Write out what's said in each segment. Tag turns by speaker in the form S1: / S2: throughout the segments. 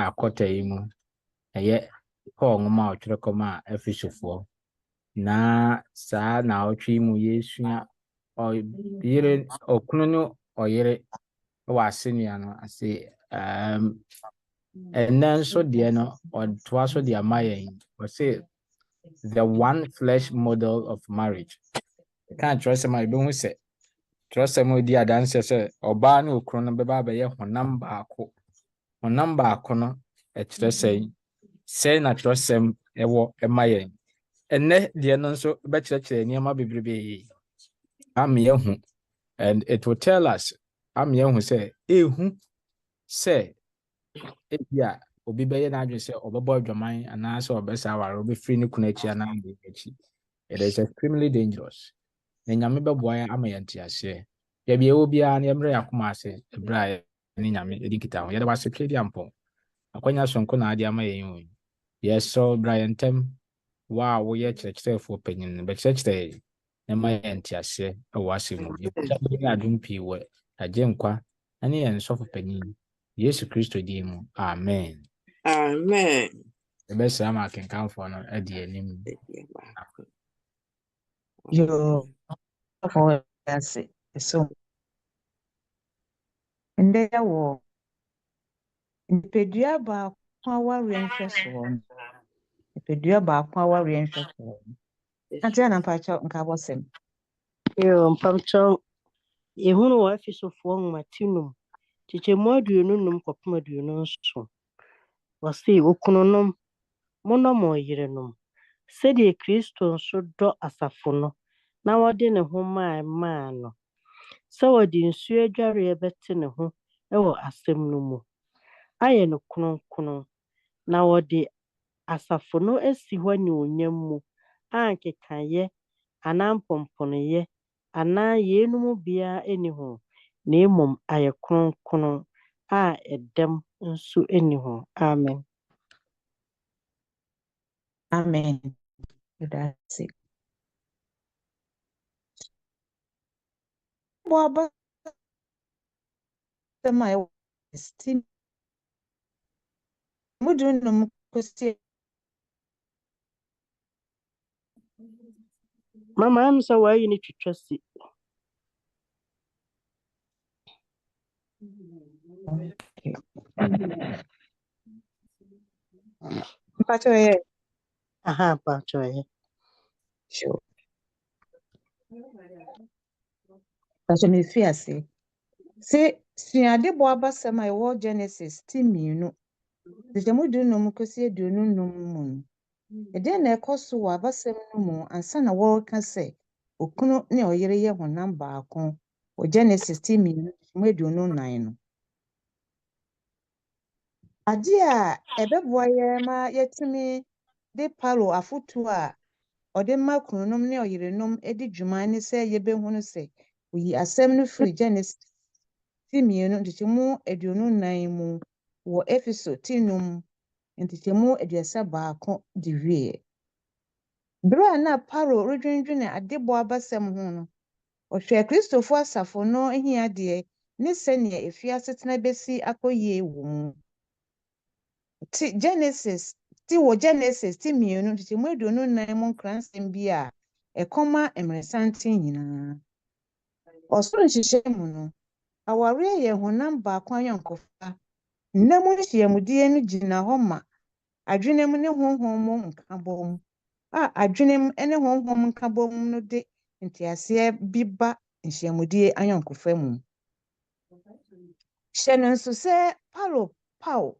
S1: a kota yi mu eye Paul ngoma otwere koma Efesofo na saa na otwe mu yesua yire okunu no oyire wa asenia no ase and then so de no or twaso de amayen we say the one flesh model of marriage. Can't trust my be say trust them di adanse say oba na okunu no beba be ye honam baako no e kire say na trust them ewo emayen enne de no so be kire niam bebrebe am ye hu and it will tell us am ye hu say ehu say ebia obi be ye na adwe say obebo adwaman ana say obesa ware obi free ne kuna chi ana de chi. It is extremely dangerous. Nyame beboa ya ama yantiase ya bia obi a na yemre yakoma ase ebra ni nyame edikita ho yede wase twedi ampo akwanya sonko na ade ama yen yes so Brian Tem wo ye kyerɛkyerɛfo panyin be kyerɛkyerɛ na ma yantiase e wase mu ye adum pi wo agyenkwa ani yen sofo panyin Yesu Kristo di mu amen ebe sama kenkanfo no adi anim
S2: yo for say so ende wo impedua ba kwa wari nhweso impedua ba kwa wari nhweso ati ana pacha nka bosem
S3: yo mpamcho ehunu wa Efesofo nwatinum chiche moduonu num kopma duonu nso wasi okunonom monomo yirenum sedi Kristo nso do asafo no na wode ne ho maa no so wodi nsu adware ebete ne ho ewo asem no mu aye no kronkron na wode asafo no esi hɔ ne onyam mu ankekaye anampomponoye ana yenum bia eni ho na emom aye kronkron a edem nso eni ho amen
S2: amen that's it boaba my esteem mudunum kwesi
S3: mama am so why you need to trust it
S2: pacha ye
S3: aha pacho ye
S2: sure pacha me fiase se suade boaba sama e wo Genesis timinu de mudunum kwesi adunum mu ede na ekoso wa basem no mu ansa na wo ka se okunu ne oyere ye honam baako o Genesis timinu mu adunum nan no ade a ebeboa ye ma yetimi de palo afotu a ode ma kununum ne oyerenum edi dwuma ne se yebehunu se oyi asem no free Genesis timienu ntitimu adunum nan mu wo Efeso tinum ntitimu aduasa baako di wie bra na palo redwendwene adebo abasem ho no ohwe Kristofo asafo no ehia de ne sene efiasetena besi akoye wo mu ti Genesis ti mienu ti mu aduonu nan mu kransem bi a ekoma emresanten nyina osoro nhihye mu no aware ye honam ba kwan yankofa namu hyiamudie no gina ho ma adwenem ne honhom mu nkabom a adwenem ene honhom nkabom no de ntiase bi ba hyiamudie ayankofa mu hyeno nso se Paul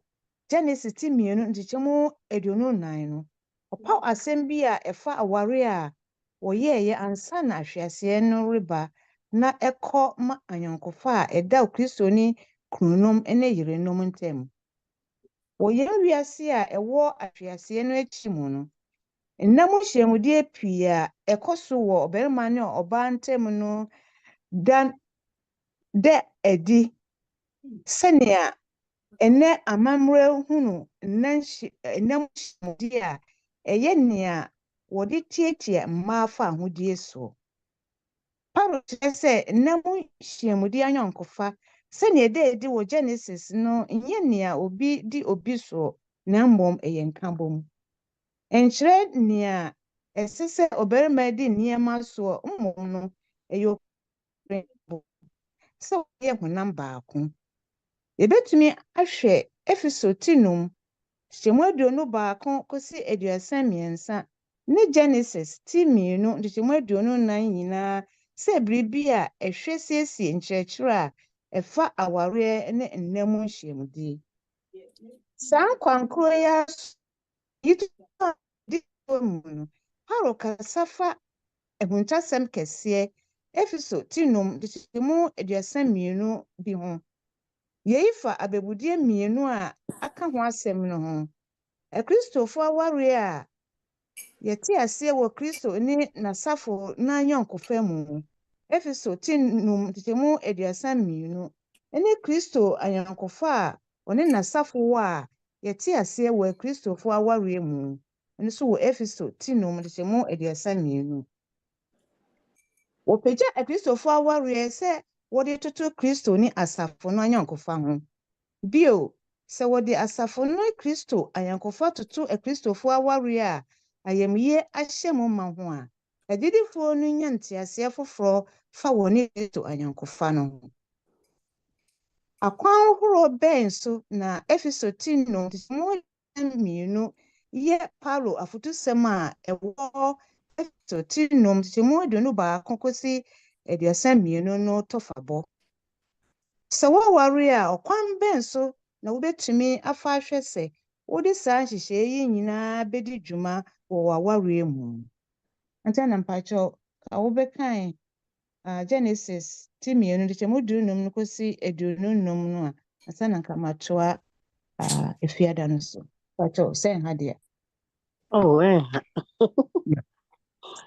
S2: Genesis ti mienu ntichemu aduonu nan no opa asem bi a efa aware a woyeye ansa na ahwease no reba na ekọ ma anyankofa a eda Kristoni kununum ene yirenum ntem woye wiase a ewo ahwease no achi mu no nnamu hyiamudie pii a ekoso wo oberima ne oba ntem no dan de edi senia ene amamre hunu nnam hyiamudie a eye nea wodi tietie mmaafa ahodie so Paul say nnam hyiamudie anyankofa Sɛnea ɛda wɔ Genesis no, nyɛ nea obi di obi so, na mmom ɛyɛ nkabom. Ɛnkyerɛ nea ɛsɛ sɛ ɔbarima di nneɛma so, mmom no ɛyɛ sɛ ɔyɛ honam baako. Yɛbɛtumi ahwɛ Efeso tinum nkyɛmu 21 kɔsi 33 ne Genesis ti 2 nkyɛmu 24 nyinaa sɛ biribi a ɛhwɛ siesie nkyerɛkyerɛ a ɛfa awareɛ ne nna mu nhyiamdi. Saa nkwankoro yi di mu no, Paulo kasa fa ahuntasɛm kɛseɛ Efeso tinum nkyɛmu 32 bi ho. Yei fa abɛbudie 2 a aka ho asɛm no ho. Akristofo aware a yɛte aseɛ wɔ Kristo ne n'asafo na Yonkofa mu. Efeso tinum nkyɛmu 32 ne Kristo ayɔnkofa a ɔne n'asafo wɔ a yɛte aseɛ wɔ Akristofo aware mu. Ɛno nso wɔ Efeso tinum nkyɛmu 32. Wɔpagya Akristofo aware sɛ wɔde toto Kristo ne asafo no ayɔnkofa ho. Bio, sɛ wɔde asafo no Kristo ayɔnkofa toto Akristofo aware a ayamye ahyɛ mu ma ho a, agyidifoɔ no nya nteaseɛ foforɔ fa wɔne Kristo ayɔnkofa no ho. Akwan ahorow bɛn so na Efeso tinum nkyɛmu 2 yɛ Paulo afotusɛm a ɛwɔ Efeso tinum nkyɛmu 21 kɔsi 32 no tɔfabɔ. Sɛ wɔware a, ɔkwan bɛn so na wobɛtumi afa ahwɛ sɛ wode saa nhyehyɛe yi nyinaa bɛdi dwuma wɔ w'awareɛ mu. Nti na mpakyɛw ka wobɛkan Genesis ti 2 nkyɛmu 15 kɔsi 25 no a, ansa na nka matoa efiada no so. Mpakyɛw sɛ nha deɛ.
S3: Oh,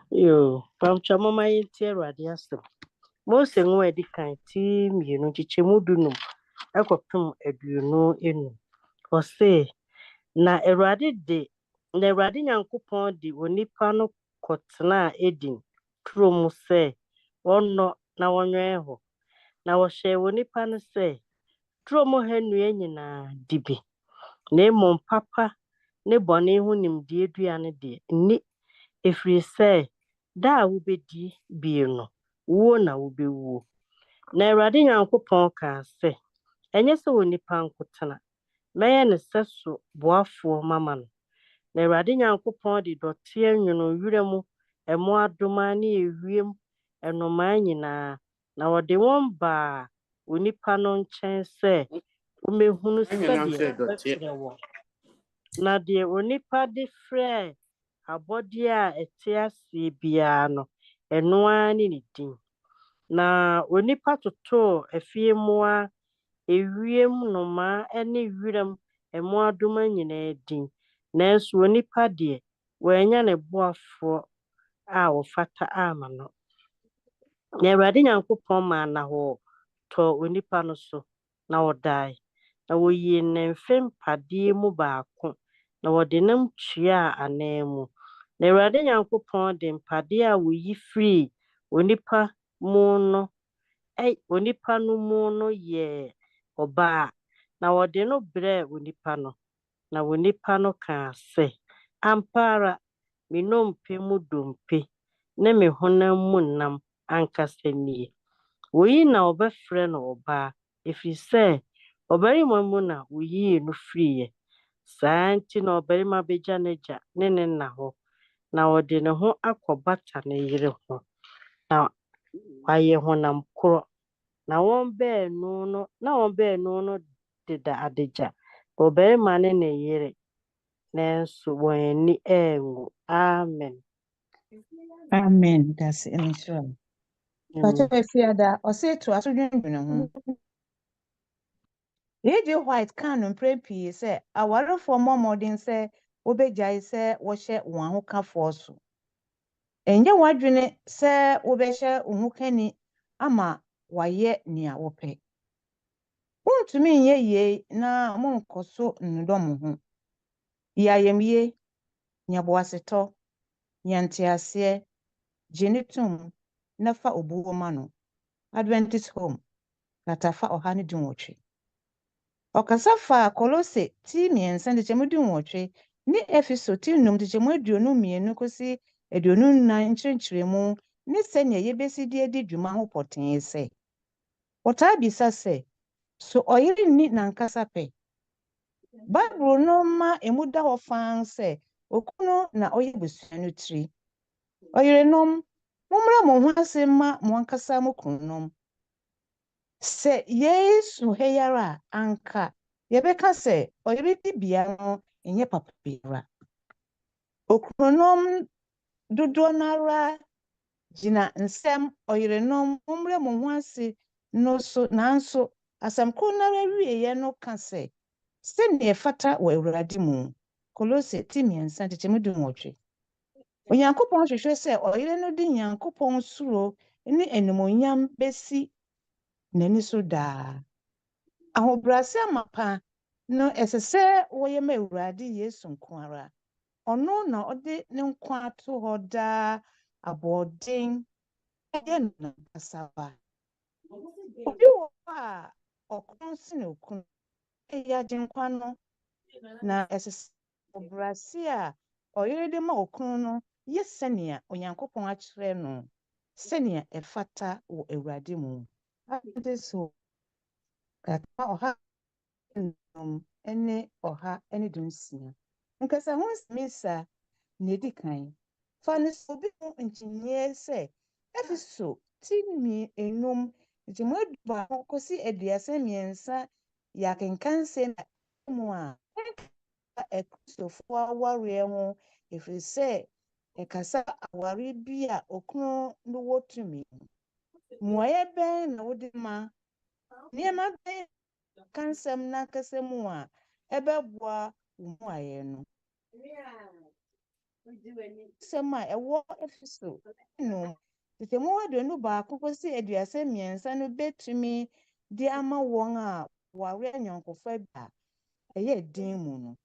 S3: yo, pamcha mama yɛntie Awurade asɛm. Mose ngo edi kan ti 2 nkyɛmu 15 ɛkɔpem 25. Ɔse na Awurade Nyankopɔn de onipa no kɔtena Eden turo mu sɛ ɔnnɔ na wɔnwɛn hɔ. Na wɔhyɛ onipa no sɛ turo mu ha nnua nyinaa di bi. Na mmom papa ne bɔne ho nimdeɛ dua no deɛ nni, ɛfiri sɛ da a wobɛdi bi no, wuo na wobɛwuo. Na Awurade Nyankopɔn kaa sɛ, ɛnyɛ sɛ onipa nkotena, mɛyɛ ne sɛ so boafoɔ mama no. Na Awurade Nyankopɔn de dɔteɛ nwono wiram mmoadoma ne ewiem nnomaa nyinaa, na wɔde wɔn baa onipa no nkyɛn sɛ wɔmmɛhunu sɛdeɛ ɔbɛfrɛ wɔn. Na deɛ onipa de frɛ abɔdeɛ a ɛte aseɛ biara no, ɛno ara ne ne din. Na onipa totoo afie mmoa, ewiem nnomaa ne wiram mmoadoma nyinaa din. Nanso onipa deɛ wɔanya ne boafoɔ a wɔfata ama no. Na Awurade Nyankopɔn maa n'ahɔ tɔɔ onipa no so, na ɔdae. Na wɔyii ne mfe mpadeɛ mu baako, na wɔde nam tuaa anan mu. Na Awurade Nyankopɔn de mpadeɛ a wɔyi firi onipa no mu no yɛɛ ɔbaa, na wɔde no brɛɛ onipa no. Na onipa no kaa sɛ, ampa ara me nnompe mu dompe ne me honam mu nam ankasa nie. Woyi na wɔbɛfrɛ no ɔbaa, ɛfiri sɛ ɔbarima mu na woyii no firiiɛ. Saa nti na ɔbarima bɛgya n'agya ne ne na hɔ, na wɔde ne ho akɔbata ne yere ho, na wayɛ honam korɔ. Na wɔn baanu no deda adagya, ɔbarima ne ne yere, nanso wɔn ani angu. Amen.
S2: Amen. That's initial. But if you ada, or say to us, you Lady White can pray pee say, I worry for more modern say, Obejai say, washe one who can force. And you wondering say, Obesha umukeni ama waye near ope. Won't to me ye na monko so ndomu. Ya ye, nyaboaseto, nyantiasie, genitum, nefa obuomano. Adventist home. Katafa ɔha ne dunwɔtwe. Ɔkasa fa Kolose ti mmiɛnsa de kyɛmu dunwɔtwe ne Efeso ti nnum de kyɛmu aduonu mmienu kɔsi aduonu nnan nkyerɛkyerɛmu ne sɛnea yɛbɛsi de adi dwuma ho pɔtee sɛ. Wɔtaa bisa sɛ, so ɔyere nni n'ankasa pɛ. Bible no ma emu da hɔ faan sɛ okunu na ɔyɛ busua no tiri. Ɔyerenom, mommrɛ mo ho ase ma mo ankasa mo kununom. Sɛ Yesu heyara anka yɛbɛka sɛ ɔyere di bia no nyɛ papa biara. Okununom dodoɔ n'ara gyina nsɛm ɔyerenom mommrɛ mo ho ase no so nanso asɛm koro n'ara wieɛ no ka sɛ sɛnea ɛfata wɔ Awurade mu. Kolose ti mmiɛnsa de kyɛmu dunwɔtwe. Onyankopɔn hwehwɛ sɛ ɔyere no de Nyankopɔn suro ne animuonyam bɛsi n'ani so daa. Ahobrɛase amapa no ɛsɛ sɛ wɔyɛ ma Awurade Yesu nko ara. Ɔno na ɔde ne nkwa ato hɔ daa aboɔden ɛyɛ no n'ankasa ba. Obi wɔ hɔ a ɔkɔn sene okunu ɛyɛ agyenkwa no na ɛsɛ sɛ ahobrɛase a ɔyere de ma okunu no yɛ sɛnea Onyankopɔn akyerɛ no sɛnea ɛfata wɔ Awurade mu. Ade so kata ɔha nnum ne ɔha ne dunsia. Nkasa ho nsɛmisa na edi kan. Fa ne sɛ obi ho nkyinyeɛ sɛ Efeso ti enum nkyɛmu adubaako kɔsi aduasa mmiɛnsa yɛ akenkansie na mu a Akristofoɔ awareɛ ho ɛfiri sɛ ɛkasa aware bi a okunu no wɔ tumi. Mmuaeɛ bɛn na wode ma nneɛma bɛn ka nsɛm n'ankasa mu a ɛbɛboa wo mmuaeɛ no. Nsɛm a ɛwɔ Efeso nnum nkyɛmu aduonu baako kɔsi aduasa mmiɛnsa no bɛtumi de ama wɔn a wɔawe anyɔnkofa bi a ɛyɛ din mu no.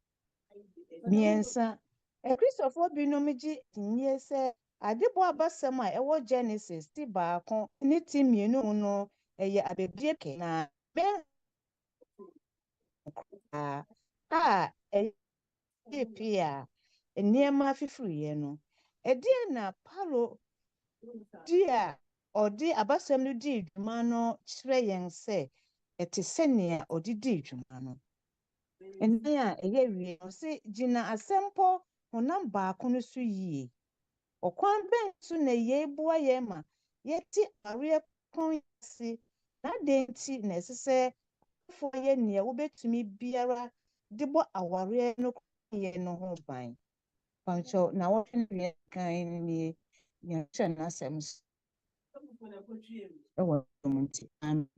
S2: Mmiɛnsa, Akristofoɔ binom gye nnyɛ sɛ adebɔ abasɛm a ɛwɔ Genesis ti baako ne ti mmienu mu no ɛyɛ Boadi-Bec na bɛn a ɛyɛ pii a nneɛma fifiriɛ no. Ɛdeɛ na Paulo di a ɔde abasɛm no di dwuma no kyerɛ yɛn sɛ ɛte sɛnea ɔde di dwuma no. Ɛnne a ɛyɛ wie no sɛ gyina asɛmpɔ honam baako no so yie. Ɔkwan bɛn so na yɛboa yɛn ma yɛte awareɛ kron ase na adɛn nti na ɛsɛ sɛ afoɔ yɛ nea wobɛtumi biara de bɔ awareɛ no yɛ no ho ban. Pankyɛw na wɔhwɛ no wie kan nie yɛhyɛ n'asɛm so. Ɛwɔ mu nti.
S1: Amen.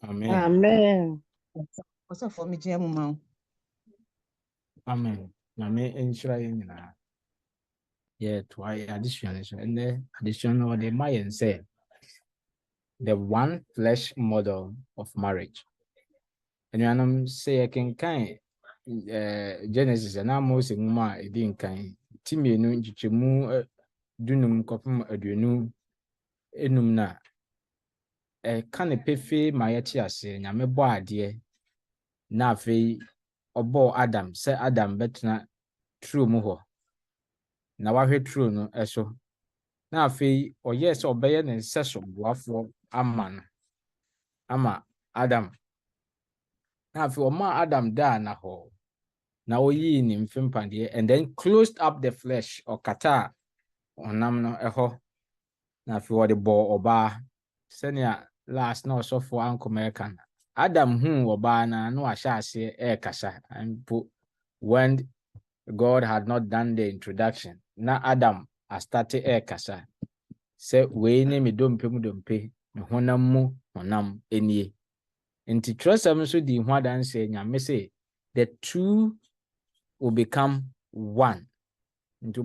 S3: Amen.
S2: Ɔsɔfoɔ megyina mu ma wo.
S1: Amen. Nyame nhyira yɛn nyinaa. Toa yɛ adesua no so. Ɛnnɛ adesua no ɔde ma yɛn sɛ the one flesh model of marriage. Anuanom sɛ yɛkenkan Genesis na Mose nwoma a ɛdi nkan ti mmienu nkyekyɛmu dunum kɔpem aduonu enum na ɛka ne pefee ma yɛte ase Nyame bɔ adeɛ na afei ɔbɔɔ Adam sɛ Adam bɛtena turo mu hɔ na wahwɛ turo no ɛso na afei ɔyɛɛ sɛ ɔbɛyɛ ne nsɛso boafoɔ ama Adam na afei ɔmaa Adam daa na hɔ na oyii ne mfempadeɛ and then closed up the flesh ɔkata ɔnam no ɛhɔ na afei ɔde bɔɔ ɔbaa sɛnea last na ɔsɔfoɔ Ankomah ɛka no Adam ɔbaa na wahyɛ aseɛ ɛrekasa mpo when God had not done the introduction na Adam astate ɛrekasa sɛ wei ne me dompe mu dompe me honam mu honam enie nti twerɛsɛm nso di ho adanseɛ Nyame sɛ the two will become one.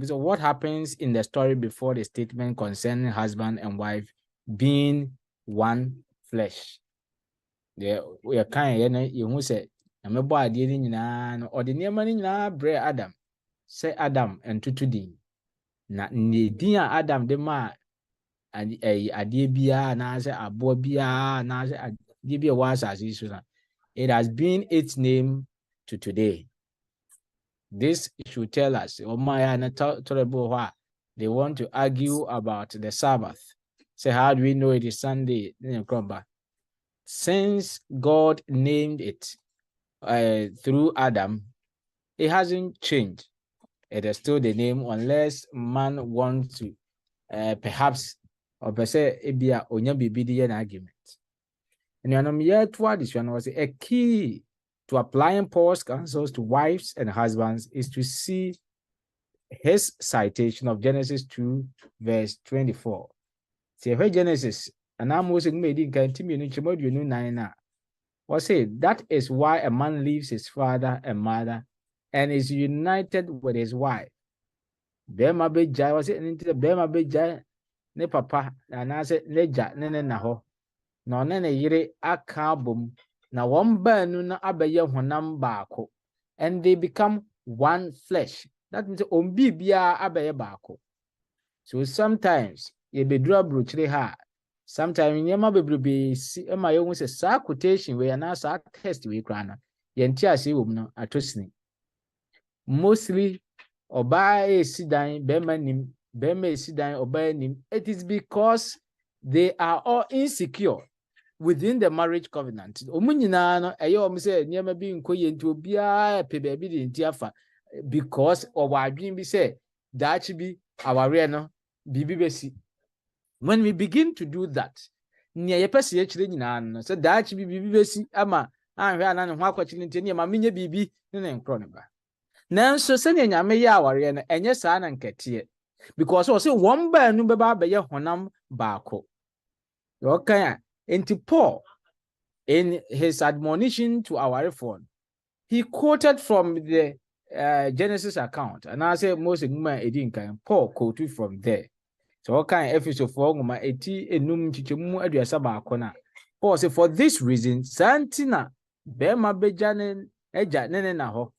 S1: So what happens in the story before the statement concerning husband and wife being one flesh? We are kind of you say I'm a body in or the near money bre Adam. Say Adam and to din. Na ni dia Adam de ma and a adibia, Nasa, a Bobia, Nasa, Adibia was as it has been its name to today. This should tell us, oh my, they want to argue about the Sabbath. Say, how do we know it is Sunday? Since God named it through Adam, it hasn't changed. It is still the name, unless man wants to perhaps or per se ebia onya bibi an argument. And this one was a key to applying Paul's counsels to wives and husbands is to see his citation of Genesis 2, verse 24. See, Genesis, and I'm also made in was it that is why a man leaves his father and mother and is united with his wife. Bema beja was it into the Bema beja ne papa and I said neja nene naho. No nene yire akabum na wamba nuna abeye honam baako, and they become one flesh. That means bia abeye baako. So sometimes ye bedura bruchre ha. Sometimes nyama bebrebe si ema ye hu se sa quotation we na sa test we kra na ye nti ase wo mu no atosini. Mostly oba esidan bema nim bema esidan oba nim. It is because they are all insecure within the marriage covenant. Omu nyina no eye o se nyama bi nkoye nti obia pe ba bi de nti afa because owa adwin bi se daachi bi aware no bibi besi. When we begin to do that, near your person, so that be BBC ama and one question in my mini BB in Cronaba. Now, so sending a may hour and yes, I and Katia because also one bear no baba ya honam barco. Okay, into Paul in his admonition to our reform, he quoted from the Genesis account, and I say most of my edin Paul quoted from there. So what kind of episode for my 80 enum chichemu aduasa baako na Paul say for this reason santina bema bejanen eja nene na ho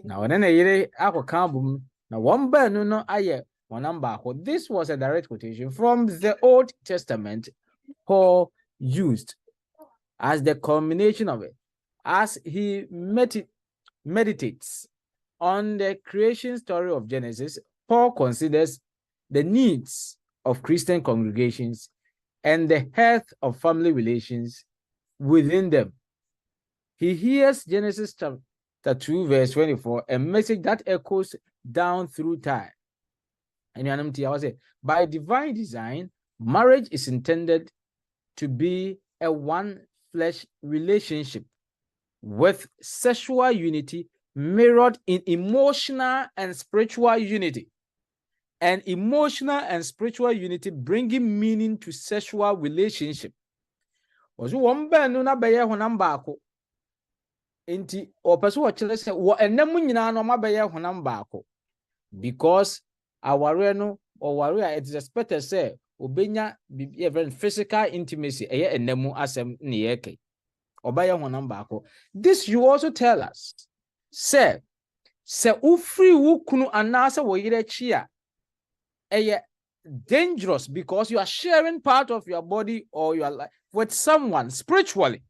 S1: na onene yire akoka bum na womba no no aye wonam baako. This was a direct quotation from the Old Testament Paul used as the culmination of it as he meditates on the creation story of Genesis. Paul considers the needs of Christian congregations and the health of family relations within them. He hears Genesis chapter 2 verse 24, a message that echoes down through time. And I was say, by divine design, marriage is intended to be a one flesh relationship with sexual unity mirrored in emotional and spiritual unity. And emotional and spiritual unity bringing meaning to sexual relationship. Was one ben no na beye honam baako. Enti o person wo kire se wo enam nyina no ma beye honam baako. Because aware no or warrior it is expected say obenya even physical intimacy eye enam asem ne yeke. Obeye honam baako. This you also tell us. Say ufri wo kunu anase wo yire chia dangerous because you are sharing part of your body or your life with someone spiritually.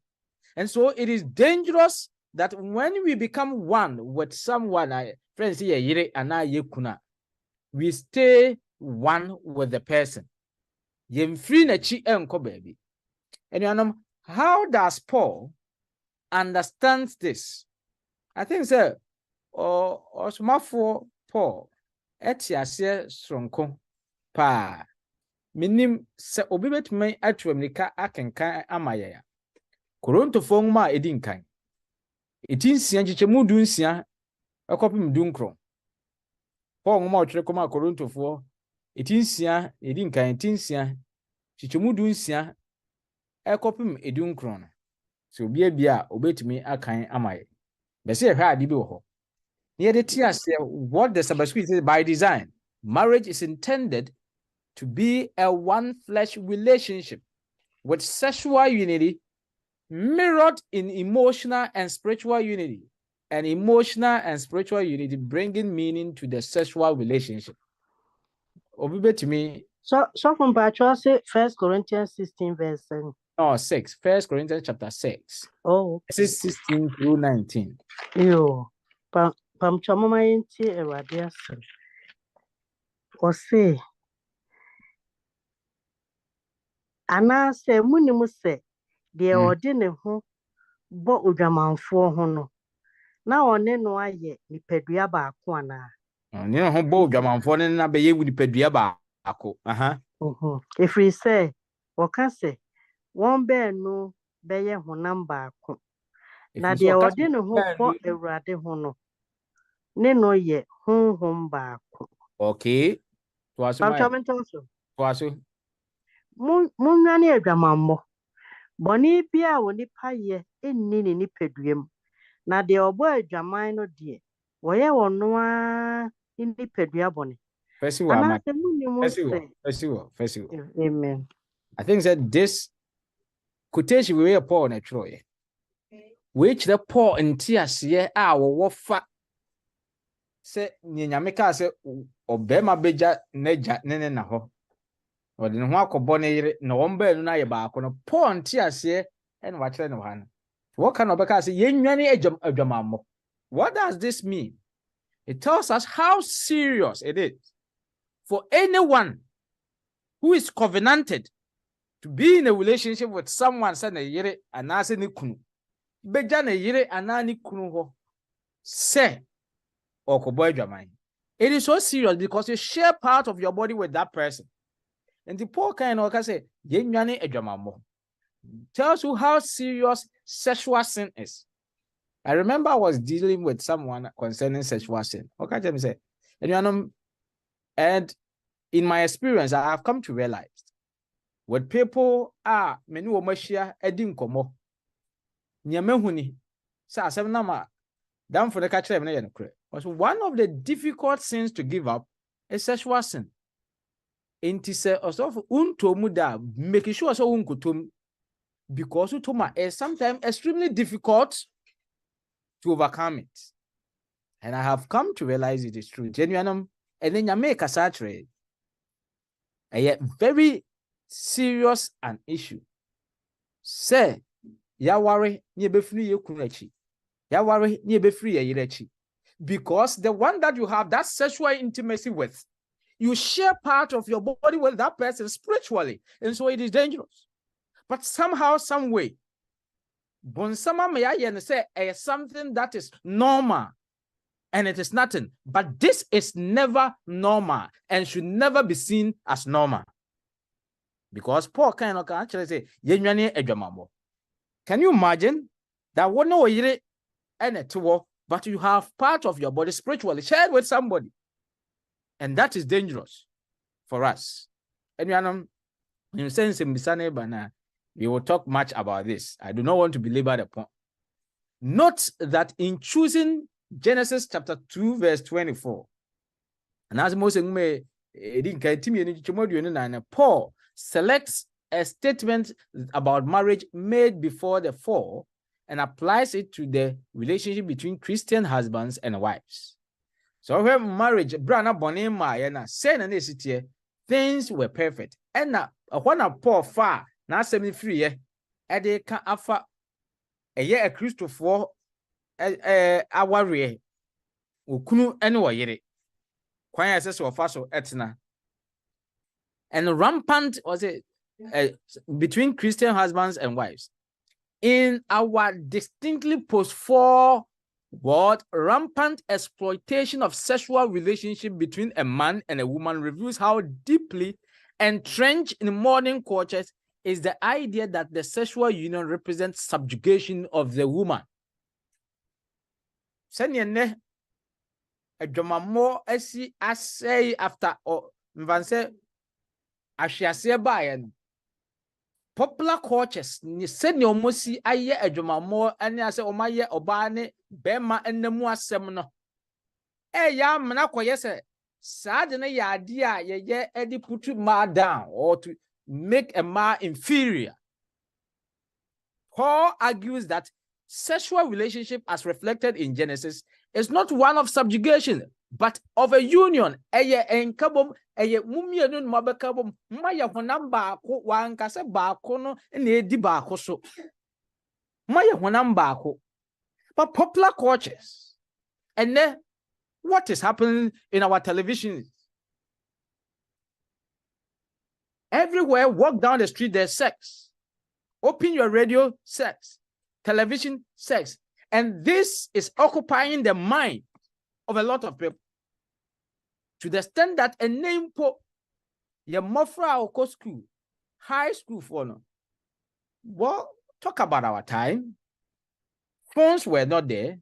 S1: And so it is dangerous that when we become one with someone, friends, we stay one with the person. And how does Paul understand this? I think so. Or for Paul. Etiase stronko pa minim se obi betme atwamnika akenkan amaye Koronto fongma edinkan etinsia chichemu dunsia akopim dunkron Paul ngoma otwere koma Koronto fo etinsia edinkan etinsia chichemu dunsia akopim edunkron so bia bia obetumi akan amaye bese ehwa ade bi wo ho. What the Sabbath says by design, marriage is intended to be a one flesh relationship with sexual unity mirrored in emotional and spiritual unity, and emotional and spiritual unity bringing meaning to the sexual relationship. Obibetimi
S3: So from Patrick say 1 Corinthians 16 verse 7.
S1: No, 6. 1 Corinthians chapter 6.
S3: Oh,
S1: Verses 16 through 19.
S3: yo. Pam chamoma yenti Awurade asem. Ose anaasɛ munim sɛ deɛ ɔde ne ho bɔ odwamanfoɔ ho no na ɔne no ayɛ nipadua baako anaa.
S1: Ne ho bɔ odwamanfoɔ no na bɛyɛ nipadua baako.
S3: Ɛfiri sɛ wɔka sɛ wɔn baanu bɛyɛ honam baako. Na deɛ ɔde ne ho bɔ Awurade ho no ne no yɛ honhom baako.
S1: Okay.
S3: Munwane adwamammɔ. Bɔne bi a onipa yɛ nni ne nipadua mu. Na deɛ ɔbɔ adwaman no deɛ wɔyɛ ɔno ara ne nipadua bɔne. Amen.
S1: I think that this quotation we Paul na Troy. Which the Paul nti ase a wo fa se nyame ka se obema beja neja ne na ho. Ode ne ho akobɔ ne yere na wɔn baanu na yɛ baako no Paul nti ase e na wa kyerɛ ne ho no. What can obeka se yenwane adwamammo? What does this mean? It tells us how serious it is for anyone who is covenanted to be in a relationship with someone say na yere anase ne kunu. Beja na yere anani kunu ho. Say okobɔ adwaman. It is so serious because you share part of your body with that person. And the Paul kind of say yenwane adwamammo. Tells you how serious sexual sin is. I remember I was dealing with someone concerning sexual sin. Okay, let me say, and in my experience, I have come to realize what people are many omashia edin komo. Nyamehuni sa asem nama down for the catcher. One of the difficult sins to give up is sexual sin. Intise also untomuda making sure so unkutum. Because utoma is sometimes extremely difficult to overcome it. And I have come to realize it is true. Genuine, and then you make a such a yet very serious an issue. Say, ya worry, ye be free ye kunechi. Ya worry, ye be free ye yirechi. Because the one that you have that sexual intimacy with, you share part of your body with that person spiritually. And so it is dangerous. But somehow, some way, bonsama may I say something that is normal, and it is nothing. But this is never normal and should never be seen as normal. Because Paul can actually say, "Yenwane adwamammo." Can you imagine that one no yire and a two, but you have part of your body spiritually shared with somebody, and that is dangerous for us. And in sense, we will talk much about this. I do not want to belabor the point. Note that in choosing Genesis chapter 2, verse 24, and as Paul selects a statement about marriage made before the fall and applies it to the relationship between Christian husbands and wives. So when marriage, things were perfect. And when Paul far, now semi free, they can offer a year a Christopher our ukunu anyway. Quite as so far so etna. And rampant was it between Christian husbands and wives. In our distinctly post-fall world, rampant exploitation of sexual relationship between a man and a woman reveals how deeply entrenched in modern cultures is the idea that the sexual union represents subjugation of the woman. Senye adwamammo asi asay after mvanse ahwiase bae. Popular cultures ni senye omosi aye adwamammo ane ase omaye oba ne bema enemu asem no. Ya mna koye se saa de ne yade a ye edi put ma down or to make a man inferior. Paul argues that sexual relationship as reflected in Genesis is not one of subjugation, but of a union. Eye enkabom, eye mumienu mabekabom, maya honam baako, wankase baako no, ene edi baako so. Maya honam baako. But popular cultures, and then what is happening in our television? Everywhere, walk down the street, there's sex. Open your radio, sex. Television, sex. And this is occupying the mind of a lot of people. To the extent that a name po, your mofra or school, high school for no. Well, talk about our time. Phones were not there.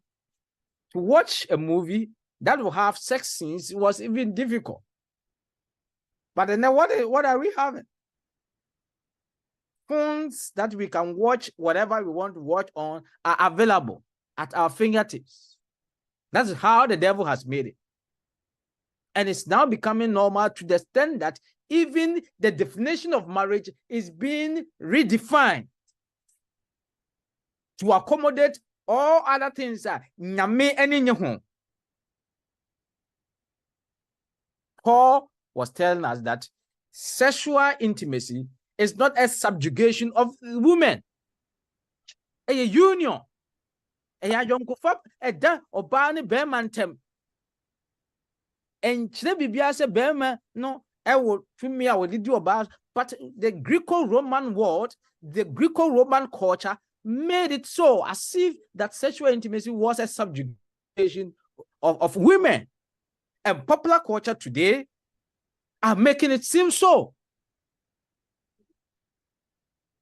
S1: To watch a movie that will have sex scenes was even difficult. But then what are we having? Phones that we can watch whatever we want to watch on are available at our fingertips. That's how the devil has made it. And it's now becoming normal to the extent that even the definition of marriage is being redefined to accommodate all other things. Paul was telling us that sexual intimacy is not a subjugation of women. A union. A yonkofap, a da obani bermantem. And Chrebibia se berma, no, I would me, I would do about, but the Greco-Roman world, the Greco-Roman culture made it so as if that sexual intimacy was a subjugation of women. And popular culture today are making it seem so.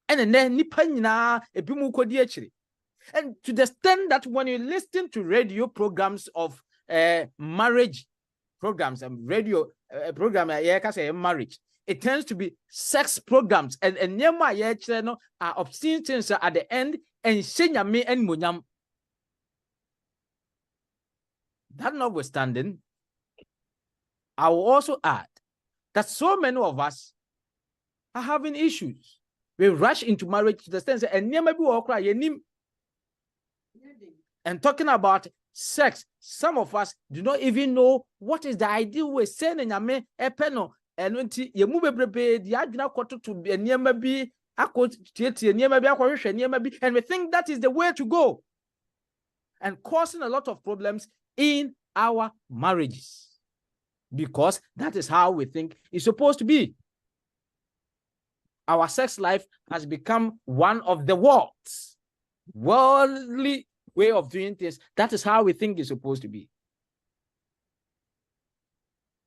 S1: And then and to the extent that when you listen to radio programs of marriage programs and radio program marriage, it tends to be sex programs and are obscene things at the end and shenyame and munyam. That notwithstanding, I will also add that so many of us are having issues. We rush into marriage to the sense and and talking about sex, some of us do not even know what is the ideal way. Saying and we think that is the way to go, and causing a lot of problems in our marriages because that is how we think it's supposed to be. Our sex life has become one of the worldly way of doing things. That is how we think it's supposed to be.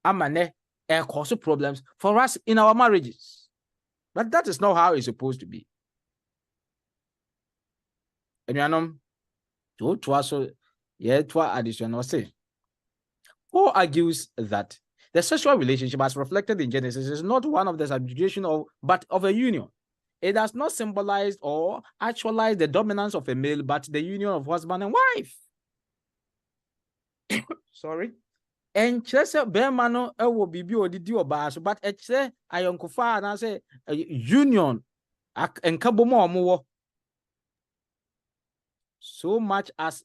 S1: Amane cause problems for us in our marriages. But that is not how it's supposed to be. And Paul argues that the sexual relationship as reflected in Genesis is not one of the subjugation but of a union. It does not symbolize or actualize the dominance of a male, but the union of husband and wife. Sorry. And chese bermano will be or but it's a Yonkofa and I say union and kabomo so much as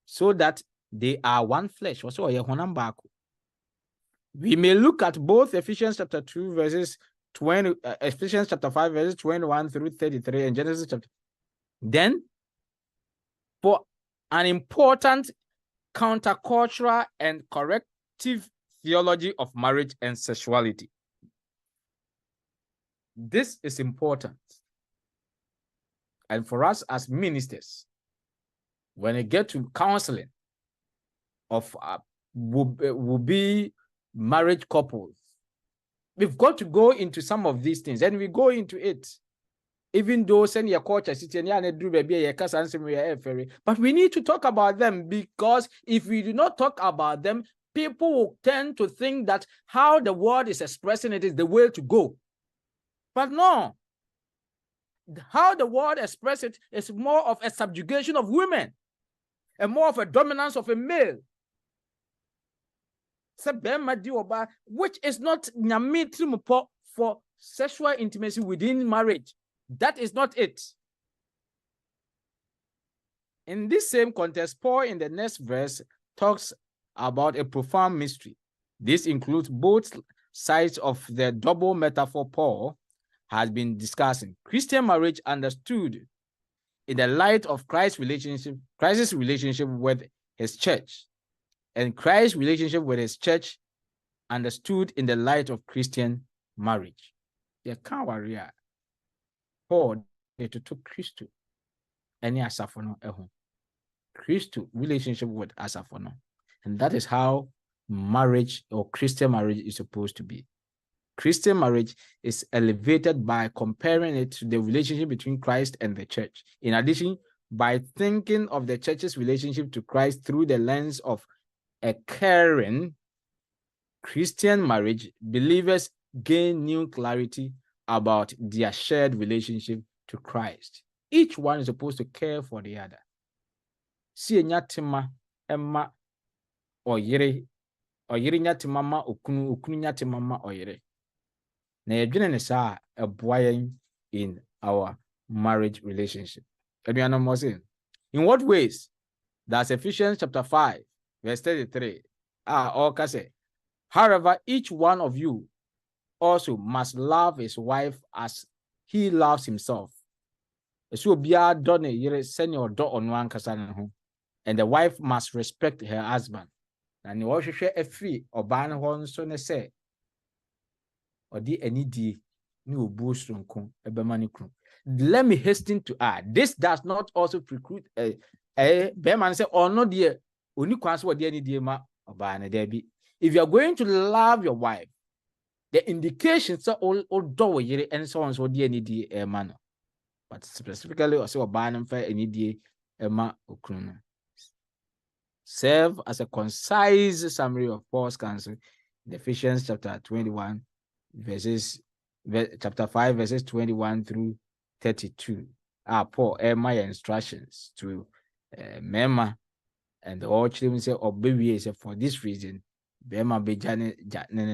S1: so that they are one flesh. We may look at both Ephesians chapter 2 verses 20, Ephesians chapter 5 verses 21 through 33 and Genesis chapter. Then, for an important countercultural and corrective theology of marriage and sexuality. This is important. And for us as ministers, when we get to counseling of would-be marriage couples, we've got to go into some of these things, and we go into it. Even though send your culture, but we need to talk about them, because if we do not talk about them, people will tend to think that how the world is expressing it is the way to go. But no, how the world expresses it is more of a subjugation of women and more of a dominance of a male, which is not for sexual intimacy within marriage. That is not it. In this same context, Paul in the next verse talks about a profound mystery. This includes both sides of the double metaphor Paul has been discussing. Christian marriage understood in the light of Christ's relationship with his church, and Christ's relationship with his church understood in the light of Christian marriage. The Kawaria Paul took Christ any asafono eho. Christ relationship with asafono. And that is how marriage or Christian marriage is supposed to be. Christian marriage is elevated by comparing it to the relationship between Christ and the church. In addition, by thinking of the church's relationship to Christ through the lens of a caring Christian marriage, believers gain new clarity about their shared relationship to Christ. Each one is supposed to care for the other. Si nyatima emma oyire nyatima ma okunu nyatima ma oyire. Na yedwene ne saa eboa in our marriage relationship. In what ways does Ephesians chapter 5 verse 33 all say, however, each one of you also must love his wife as he loves himself. So bia do ne yere senior do onu ankasa ne ho, and the wife must respect her husband. Na ne wo hwehwe afri oba ne ho nso ne se odi anidie ni obu sonko ebema ne kru. Let me hasten to add, this does not also preclude be man say ono de oni kwan so odi anidie ma oba ne there be. If you are going to love your wife, the indications are all do yere and so on so odi anidie man. But specifically also oba ne fa anidie ema okru. Serve as a concise summary of Paul's counsel in Ephesians chapter 21 chapter 5 verses 21 through 32. Paul my instructions to Mema and all children say obey say for this reason Bema be jane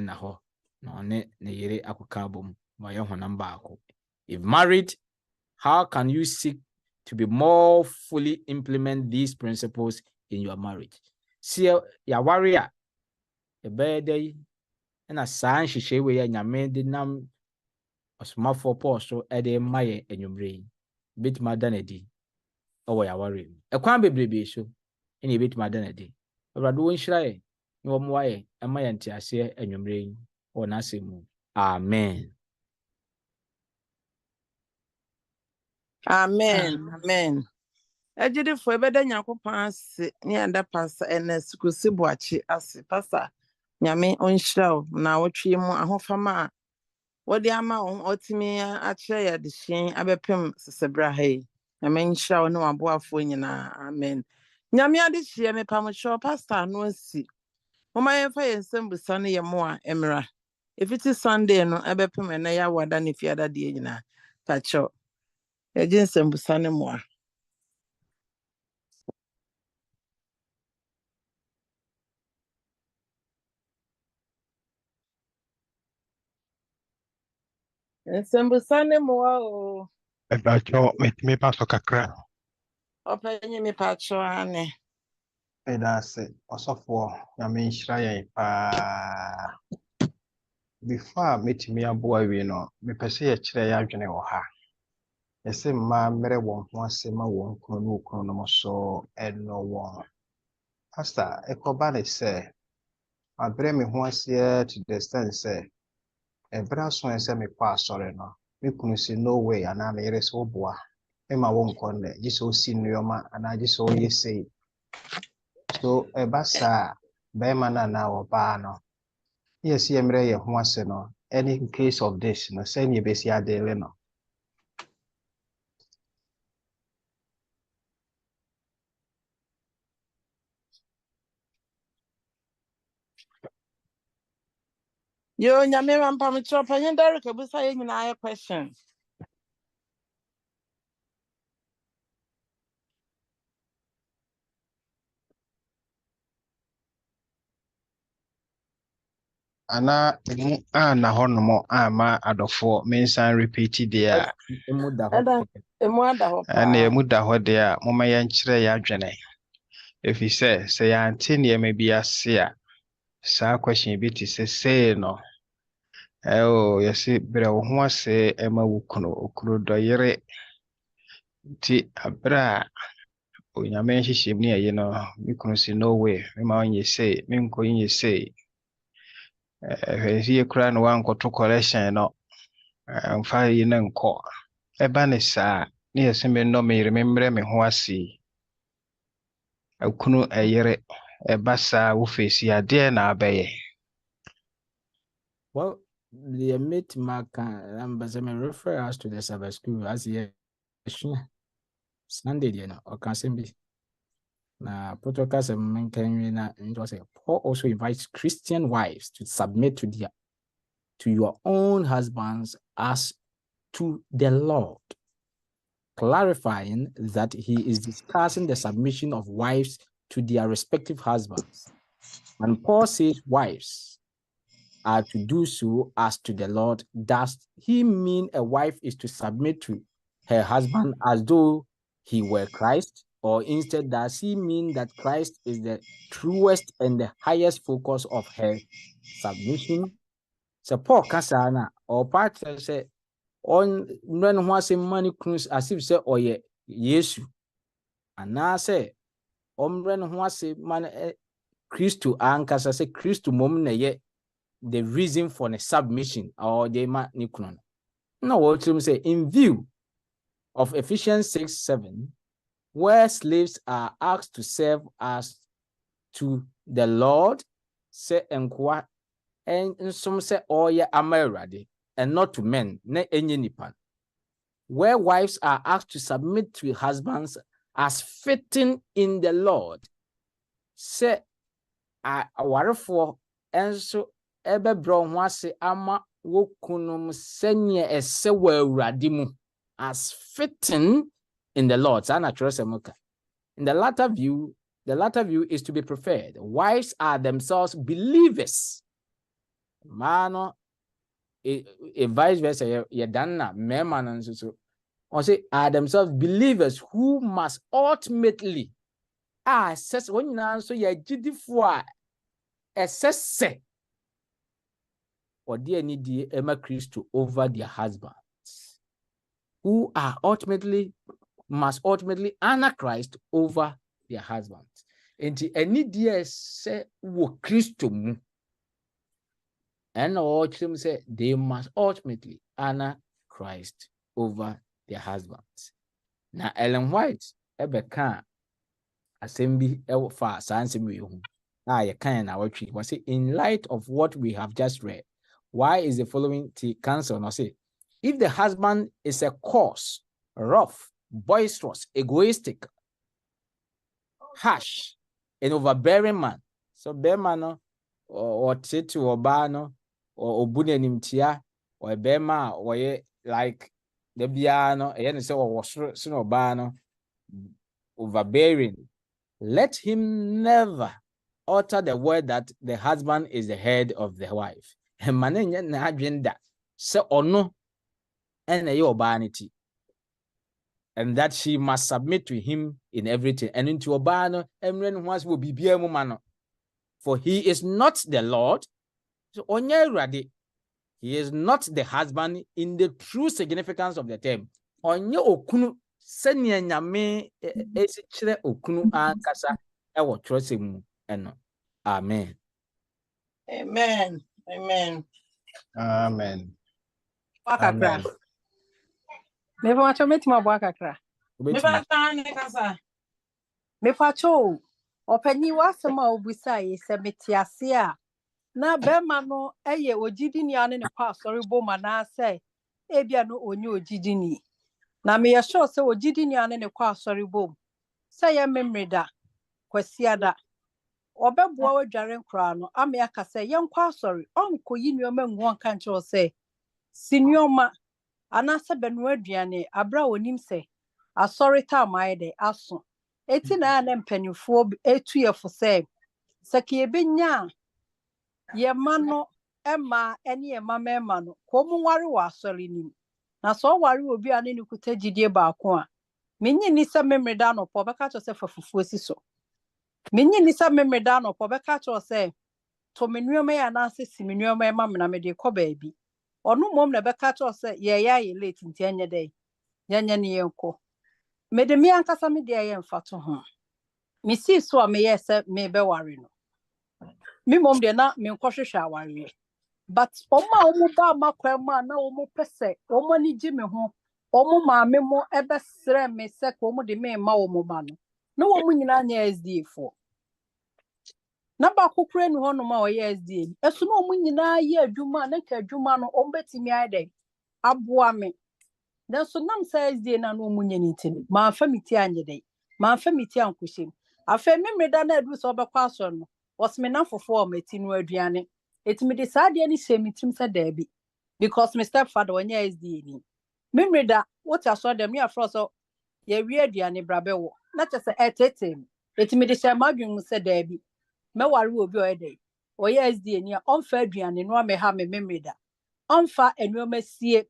S1: na ho no ne yere akokabom ma ye honam baako. If married, how can you seek to be more fully implement these principles in your marriage? See ya warrior a birthday and a sign she share we nyame de nam osma for Paul so e de maye enwumre bit madanedi owo ya warrior e kwan bebrebe so ene bit madanedi obrado won hirae ni wo moaye e maye ntiase enwumre o na asemu. Amen.
S4: Amen. Amen. Ejide fo ebeda Nyankopon ase ni anda pasa enes kusi Boakye ase pasa nyame onhyira na wotwe mu ahofama wodi ama otimi akye ya de hyen abepem sesebra hai nyame nhyira ne waboafo nyina. Amen. Nyame ade hye me pamcho pastor no asi moma yefa yensem busa ne yemo a emra efiti Sunday no ebepem na ya wada ne fiada de nyina pacho ejensem busa ne mo a Sembusane moa o.
S5: Ebacho me paso kakra.
S4: Openye me pacho ane.
S5: Edase osofo ya me nhyira yen pa. Before metimi aboa wi no me pese ye kire ya adwene wo ha. Ese ma mere won ho asema won kono no kono no so eno won. Pastor ekoba ne se abre me ho ase to the extent say ebra so ese me kwa asore no. Me kunu si no way ana me yere so boa. Ema won konne jiso si nneoma ana jiso yesei. So ebasa be mana na oba no. Yes, yemre ye ho ase no. Any case of this no say me be si adele no.
S4: Yo nyame mampa me cho panyen Derek busa ye nyina aye question.
S5: Ana emu na honomo ama adofo mensan repeat there.
S4: Eda emu ada ho pa.
S5: Ana emu da ho there moma ye nkyere ya adwene. If he says, say Antinia may be a seer, sa question bit is say no. Oh, yes, but I want say Emma Wukuno, Okudo ti abra. Onyame nhyehyɛ mu ne ɛyɛ no me kunu si no way me ma onye say me nko onye say hwɛ kura no wankɔto collection no mfa yi na nkɔ ɛba ne saa ne yɛsɛ me nnɔ me yere me mmerɛ me ho ase akunu ɛyere ɛba saa wo face adeɛ na abɛyɛ.
S1: Well, the mate mark refer us to the Sabbath school as Sunday, or can be. Now, protocol Paul also invites Christian wives to submit to your own husbands as to the Lord, clarifying that he is discussing the submission of wives to their respective husbands. And Paul says wives are to do so as to the Lord. Does he mean a wife is to submit to her husband as though he were Christ? Or instead, does he mean that Christ is the truest and the highest focus of her submission? So Paul Kasana or part say on when one say money cruise as if say oh yeah Yesu. And now say when one say man Christu ankasa say Christu mom na ye the reason for the submission or the man nikron. No, what you say in view of Ephesians 6:7. Where slaves are asked to serve as to the Lord, say Ankomah, and some say oh yeah amarade, and not to men, ne enye nipan. Where wives are asked to submit to husbands as fitting in the Lord, say awarefo enso ebe bro ho ase ama wokunum senye ese wa awurade mu as fitting in the Lord. In the latter view is to be preferred. Wives are themselves believers. Mano, a vice versa, Yadanna, Merman, and so. Or say, are themselves believers who must ultimately assess when you answer your GD4 assess or dear need Emma Christo over their husbands, who are must ultimately honor Christ over their husbands. And any dear say wo Christo mu. And all them say they must ultimately honor Christ over their husbands. Now Ellen White can assembly for science was in light of what we have just read. Why is the following counsel? Now say if the husband is a coarse, rough, boisterous, egoistic, harsh, and overbearing man. So Bemano or Titu or Bano or Obunenimtia or Bema or like the Biano, and so or Bano, overbearing. Let him never utter the word that the husband is the head of the wife. And Manen agenda so or no, and a urbanity. And that she must submit to him in everything. And into Obano, Emren once will be Biamumano. For he is not the Lord. So Onye he is not the husband in the true significance of the term. Onye okunu senya nyame esichire okunu ankasa ewo trosemu eno. Amen.
S4: Amen. Amen.
S5: Amen.
S3: Wakakra. Me pacho metima bwa kakra.
S4: Me ba tane kasa.
S3: Me pacho opani wasema obusa yi se metiase a na bema no eye ogidini ane ne kwa sorry boma na say ebia no onye ogidini na me yesho se ogidini ane ne kwa sorry bom say ye memreda kwasiada obeboa wadware nkra no ame aka say ye nkwa sorry onkoyi nuoma ngu kan che o say sinioma anase benu aduane abra wonim se asori ta mai de aso eti na na mpanifo etuyefo se sake benya ye mano ema ene ye mama no ko mu ware wa asori nim na so ware obi ane ni kuta gidie ba ko a menyi ni se memreda no po beka cho se fafufu si so
S6: Minye nisa memeda no po beka cho say to menuoma ya na ase si menuoma ma me na me de kɔ baabi. Ɔno mom na beka cho say ye ya ye late nti anya dai. Yanya ne yenko. Me de me ankasa me de ye mfa to ho. Me si so a me ye say me be ware no. Me mom de na me nkɔhwehwɛ aware. But omo ba makwa ma na omo pese omo ni gi me ho. Omo maame mo ebe sere me se ko omo de me ma omo ba no. Na omo nyina nya SDA for. Na ba kokure ni hono ma oye SDA. Esu na omo nyina ye adwuma na ka adwuma no omo betimi ayde. Aboa me. Na so nam sa SDA na no omo nya ni tin. Ma fa miti anye dai. Ma fa miti ankohyem. Afa memreda na adu so obekwa so no. Osme na fofo o meti no aduane. Etimi de saa de ni shemitim sa daabi. Because my stepfather when SDA ni. Memreda what aso dem ya fro so ye wi aduane brabe wo. Na chese etetem. Etimi de shemadwun mu sa daabi. Me ware obi o ede. O ye SDA ni onfa aduane no me ha me memreda. Onfa enuoma sie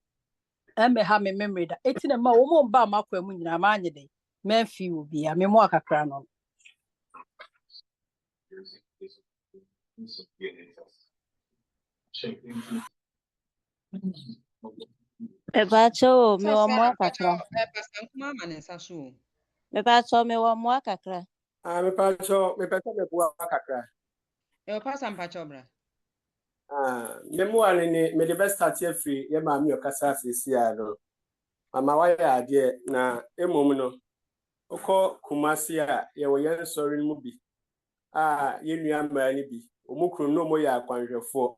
S6: me ha me memreda. Eti na ma wo mo ba makwa mu nyina ma anye de. Me fi obi a me mo akakra no.
S7: Ebacho me wa mo kakra.
S2: Pastor Ankomah ma ne nsa so.
S7: Ebacho me wa mo kakra.
S8: Me pacho me pese me bua kakra.
S2: Pastor Mpacho bra.
S8: Me mo ane ni me the best start here free ye ma me okasa sisi a no. Mama wa ya ade na emom no. Okọ Kumasi a ye wo yen sori mu bi. Ye nua ma ni bi. Omukru no mo ya akwanhwefo.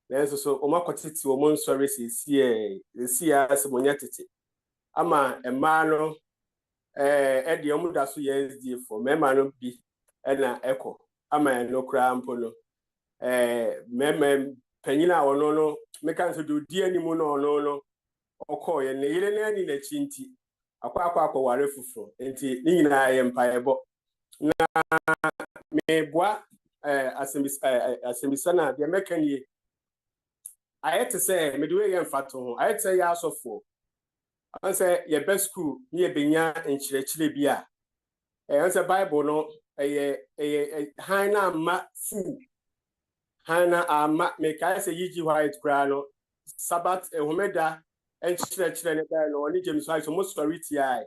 S8: Nenso so omakotiti wo mo nsori sisi a se monya tete. Ama ema no edi omuda so ye SDA for mema no bi na eko ama no kra mpo no mema panyina ono no meka so do di animu no ono no okọ ye ne yire na ani na chinti akwa ware fufuro enti ni nyina ye mpaebo na me boa asembisa na de meka nie ayete se me de we ye mfato ho ayete ya asofo anse ye best school ni ye benya enchirechire bi a anse bible no Hanna ma fu Hanna ama me kai se yiji white kra no sabat homeda enchirechire ne ba no oni James so mo story ti ai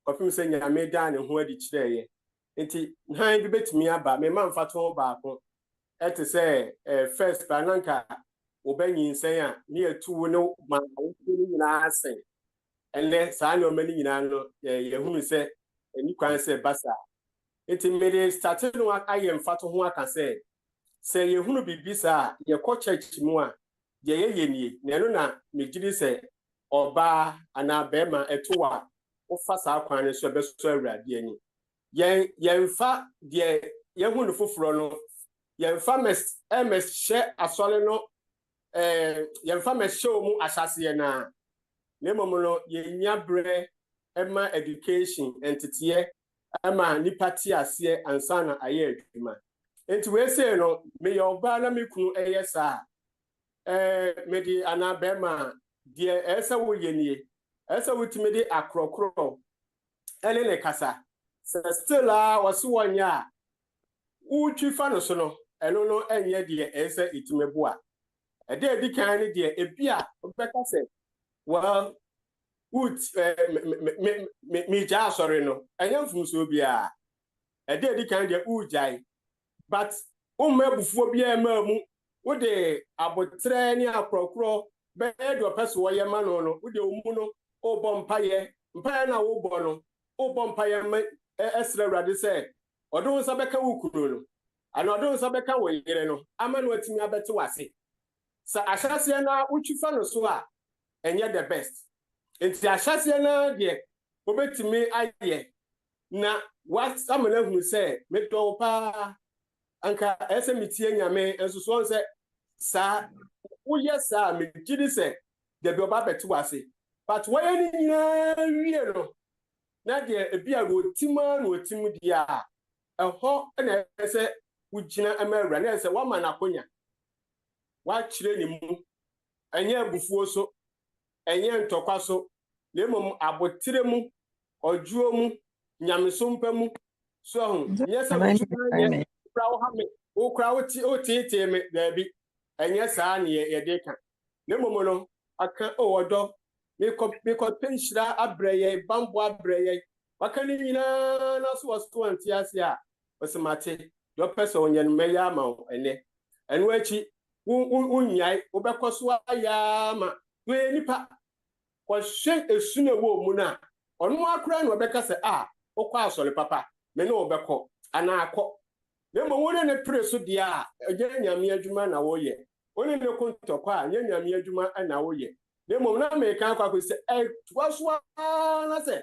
S8: kofim se nyame da ne ho adi kire ye enti han bi betimi aba me ma mfato ba ko ete se first bananka obanyi nsen a ne etu no ma wo ni nyina asen ele saa no mani nyina no ye hunu se eni kwan se basa eti mere start no aye mfato ho aka se ye hunu bibisa ye ko church mu a ye yenie ne no na megiri se oba ana bema etowa ofa saa kwan ne so beso awurade ani ye mfa de ye hunu foforo no ye mfa ms she asole no ye mfa meshe mu asase na Nemo no ye nyabre ema education entity ema nipati ase ansana aye adwuma enti we say no me yoba na me kunu eyesa me di anabema de esa wo yenie esa wutime di akrokro ele ne kasa still wasi wonya utwi fa no so no eno no enye de esa itimeboa ede edi kan ne de ebia obeka se well wood me ja sorry no enye mfumso bia ede edi kan de ujai but mabufuo bia mamu wo de abotre ni akrokro be do peso wo ye ma no wo de omu no obo mpaye na wo bo no obo mpaye esra awurade se odon sa beka wo kuro no ana odon sa beka wo yire no ama no atimi abete wase sa ahyase na utwifa no so a enye the best enti ahyase na de obetimi aye na what amana hu se meto pa anka SMT nyame enso so se sa uye sa me gidi se de be oba beti wase but why ni nyina wie no na de ebia rotima na otimu dia eho na se ugina amawura na se wama na konya wa kire ni mu enye abufuo so enye ntokwa so lemom abotire mu ojuo mu nyamesompa mu So, yes, I'm crowd me there be, and yes, I near a deca. No mono, I can't order. Make up pinch that a bray, bamboo bray. What can you know? Was 20 years, yeah. Was a matter. Your person and mayama and where she unyai, Obacoswa yama, where any pa was shake a sooner woman. On one crown, Rebecca said, ah, oh, sorry, papa, me no Becco, and I call. Nemo wona ne preso dia agya nyame adwuma na wo ye wona ne kontokwa anya nyame adwuma na wo ye nemo na me kan kwa se twaso na se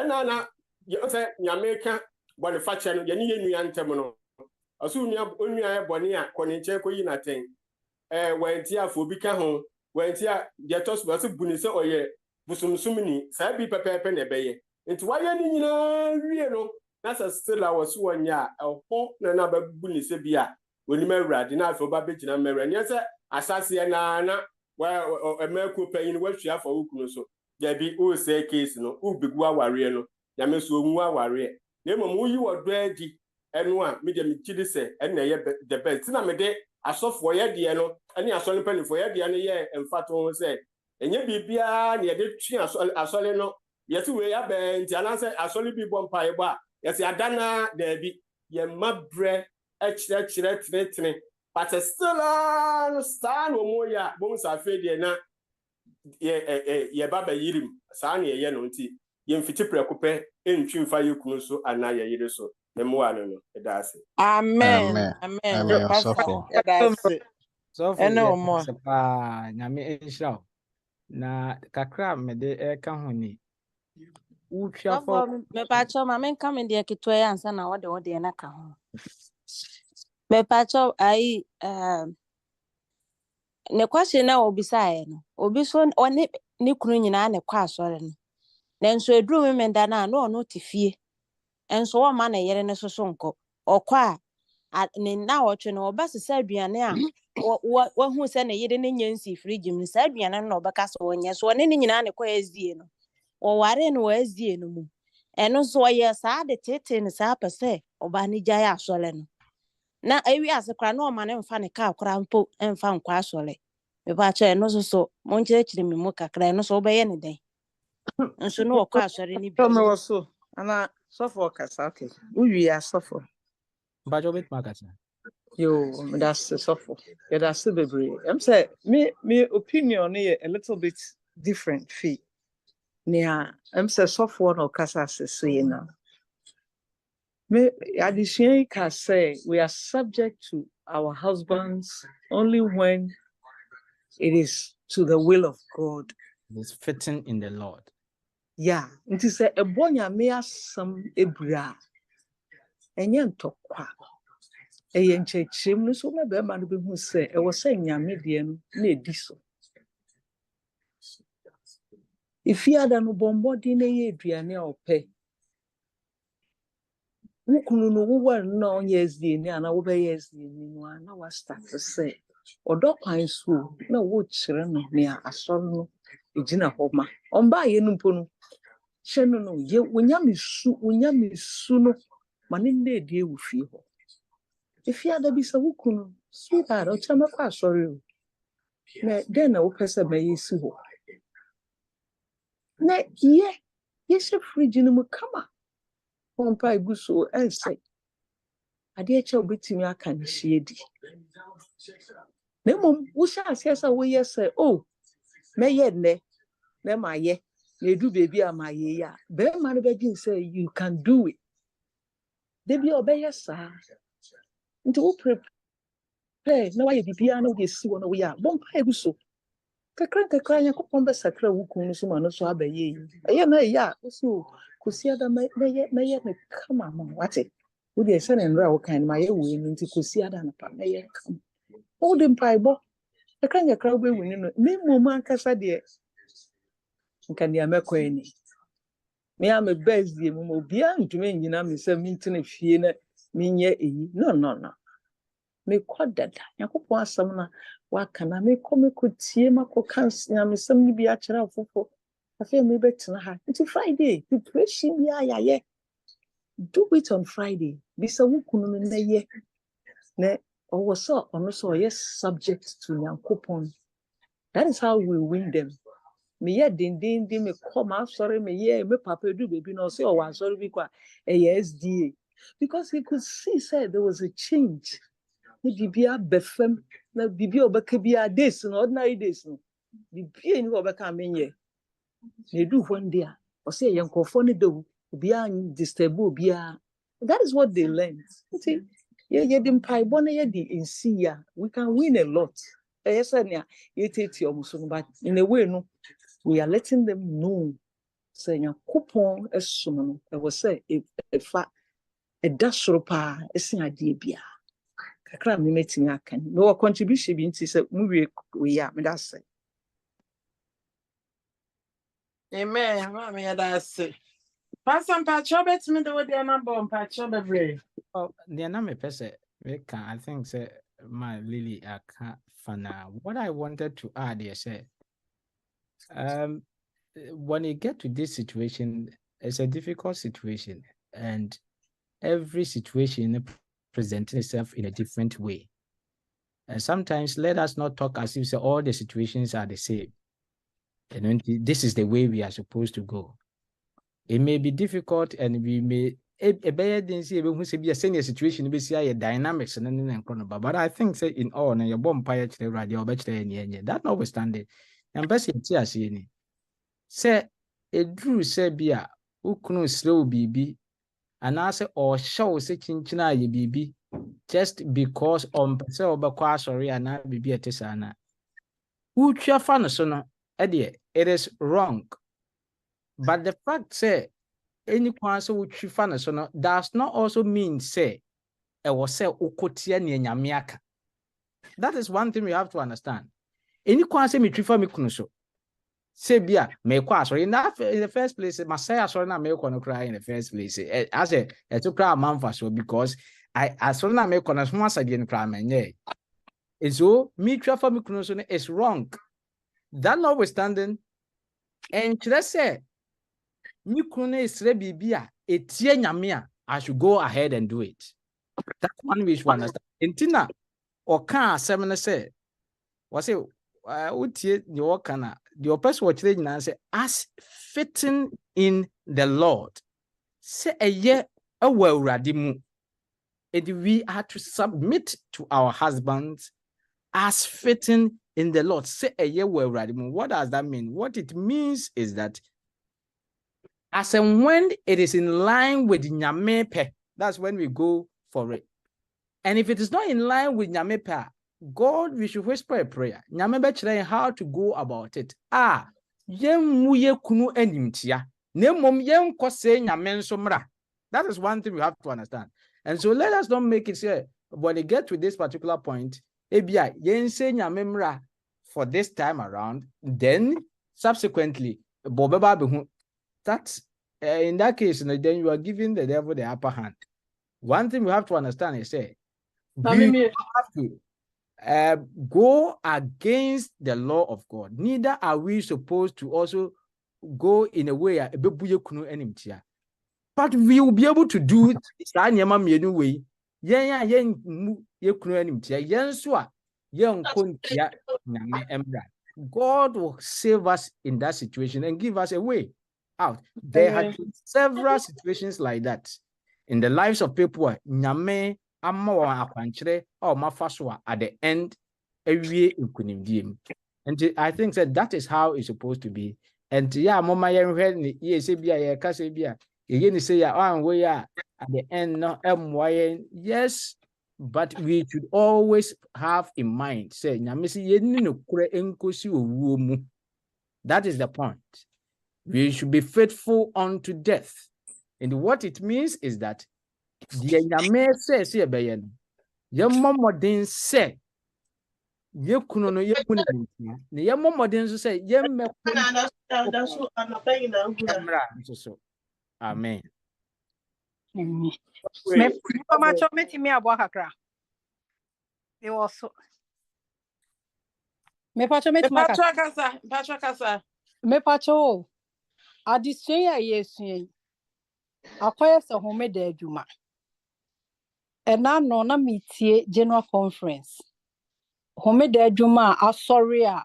S8: na ye se nyame ka bone fache no ye ne ye nua ntem no aso nua onua e bone a kone nche koyi na ten wanti afo bi ka ho wanti a de toso se buni se oye busumsumni sa bi pepepe na beye nti waye ni nyina wie no nasa still I was one ya ho na babu ni se bia onima awurade na afo ba begina mmerɛ ne se asase na wa emeko panyin wa hwia fa wukunu so ya bi o se case no u begu aware no ya me so omu aware na emom wo yi wodo adi eno a me de me kidi se ena ye the best na me de asofo ye de no ene asole panifo ye de no ye emfato ho se enye bibia na ye de twi asole no yesi we ya be nti anase asole bi bompa ye ba yes adana debi ye mabre chire but still no stand no more ya bom sa fe de na ye baba yirim sa na ye no nti ye mfiti prekope entwi mfa ye kunu so ana ye yire so ne mo ano no edase
S4: Amen.
S5: Sofo.
S1: So for
S4: Eno mo.
S1: sepa nyame enhira na kakra me de ka ho ni utwa for
S7: me pacho ma men come in the kitwe ansa na wode na ka ho. Me pacho ai ne kwase na obisae no. Obi so one ne kunu nyina ne kwa asore no. Nenso eduru me menda na no tifie. Enso wo ma na yere ne so nko. Okwa ne na wotwe no obasesa aduane a wa hu se ne yere ne nyansi fridge mu sa aduane no obaka so onye so ne nyina ne kwa azie no. O ware no azie no mu. Eno so ye sa de tete ne sa pese oba ni gya ya asole no. Na ewi asekra na o ma ne mfa ne ka akra mpo mfa nkwa asole. Me ba cha eno so mo nkyerechire me mu kakra eno so obeye ne den. Nso no okwa asore ni bi.
S4: So me was so ana suffer kasa okay. Uwi ya suffer.
S1: bajo bit magazine
S4: Yo, that's suffer. Yeah, that's bebre. I'm say me opinion here a little bit different fee. Nia, I'm say suffer no kasa so na. Me addition can say we are subject to our husbands only when it is to the will of God.
S1: is fitting in the Lord.
S4: Yeah, it is a bonya me asam ebra. Enye ntokwa. Eye nchechim no so me be ma no be hu say e wo say nyame de no na edi so. Ifiada no bombodi na ye aduane a ope. Wukunu no wo wa na onye ezie ni ana wo be ye ezie ni no ana wa start to say odokwan so na wo kire no ne asor no ejina homa omba ye no mpo no hye no no ye wonyame su no mane na edi ewu fie ho ifiada bi sa wukunu sweetheart o chama kwa asori o na den na wo pese ba yesi ho na ye se fridge no mu kama pompa iguso ense ade eche obetimi aka ne hie di na mom wo sha asiasa wo yese oh meye ne na ma ye na edu baby ama ye ya be ma no begin say you can do it they be obey sa nti wo prepare na wa ye bibia na wo de si wo na wo ya pompa iguso kakra nya kopon be sakra wo kun so ma no so abaye yi na ya wo so kosiada meye ne kama ma wate wo de se ne nra wo kan ma ye wo ni nti kosiada na pa meye kama wo de mpaibo kakra wo be wini no me mo ankasa de nka ne amekọ ni me am bezie mo obia ntumi nyina me se mintene fie na menye eyi no me kodada yakopon asam na waka na me tie makoka nyamesam ni bi a kyerɛ afofo afi me betena ha nti Friday preparation bi ayaye
S9: do it on Friday. Bisa wukunu na ye. Ne also yes subject to Nyankopon. That is how we win them. Me ye din me come out sorry me ye me papa do baby no say one sorry because SDA. Because he could see said there was a change. Bibia befem na bibia obeka bia days no ordinary days no. Bibia ni obeka menye. Na do one day o say yankofo ne do bia disturb bia. That is what they learned. See, ye dim pai bona ye di insi ya. We can win a lot. Yes, but in a way, no, we are letting them know. Say, your coupon is summon. I will say, if a dash ropa is an idea. A crime meeting I can. No contribution being to say, movie we are, that's it.
S4: Amen. Mammy, that's it. Pass some patchobets me the way they are number on patchobet.
S1: Oh, the name person, I think, say, my Lily, I can't find out. What I wanted to add is, when you get to this situation, it's a difficult situation, and every situation presents itself in a different way. And sometimes let us not talk as if all the situations are the same. And this is the way we are supposed to go. It may be difficult, and we may situation dynamics but I think say in all your bomb pie radio that notwithstanding and best say a drew say bia ukunu slow bibi and answer or show say chinchina ye bibi just because say obekwa sorry and na bibi etesana utwa fa no so no it is wrong, but the fact say any kwanse which fan so no does not also mean say e was say ukotia ne nyamiaka. That is one thing we have to understand. Any kwanse me trifa me kunu so say bia me kwa sorry in the first place masaya sorry na me kono cry in the first place as a to cry manfa so because I sorry na me kono so asa die cry menye so me trifa me kunu so no is wrong. That notwithstanding, and let's say I should go ahead and do it. That's one way to understand. Intina or can seven say, was it your kana the person watch and say as fitting in the Lord. Say a year a well radimu. And we are to submit to our husbands as fitting in the Lord. Say a year well radimu. What does that mean? What it means is that as and when it is in line with Nyamepe, that's when we go for it. And if it is not in line with Nyamepe, God, we should whisper a prayer. Nyamepe children how to go about it. Muye kunu enimtia. Nemom yen kose nyamen somra. That is one thing we have to understand. And so let us not make it say, when they get to this particular point, ebia yen se nyamemra for this time around, then subsequently, bobeba behu. That's in that case, then you are giving the devil the upper hand. One thing we have to understand is say we have to go against the law of God. Neither are we supposed to also go in a way but we will be able to do it. God will save us in that situation and give us a way out. There have been several situations like that in the lives of people. Nyame ama akwankyere or mafaswa at the end ewie nkunimdiem. And I think that is how it's supposed to be. And yeah, mama yenhwe ni yese bia ye kase bia ye ni say ya we at the end no yes, but we should always have in mind say nyame si ye ni no kure enkosi owuo mu. That is the point. We should be faithful unto death. And what it means is that the Nyame says here by your momodin say ye kuno no ye kunu ne ye momodin so say ye me so amen.
S6: Me kakra. It was so. Me pacho kasa. Me pacho. Adisua yesu. Akoye se homeda adwuma. Ena no na metie general conference. Homeda adwuma asori a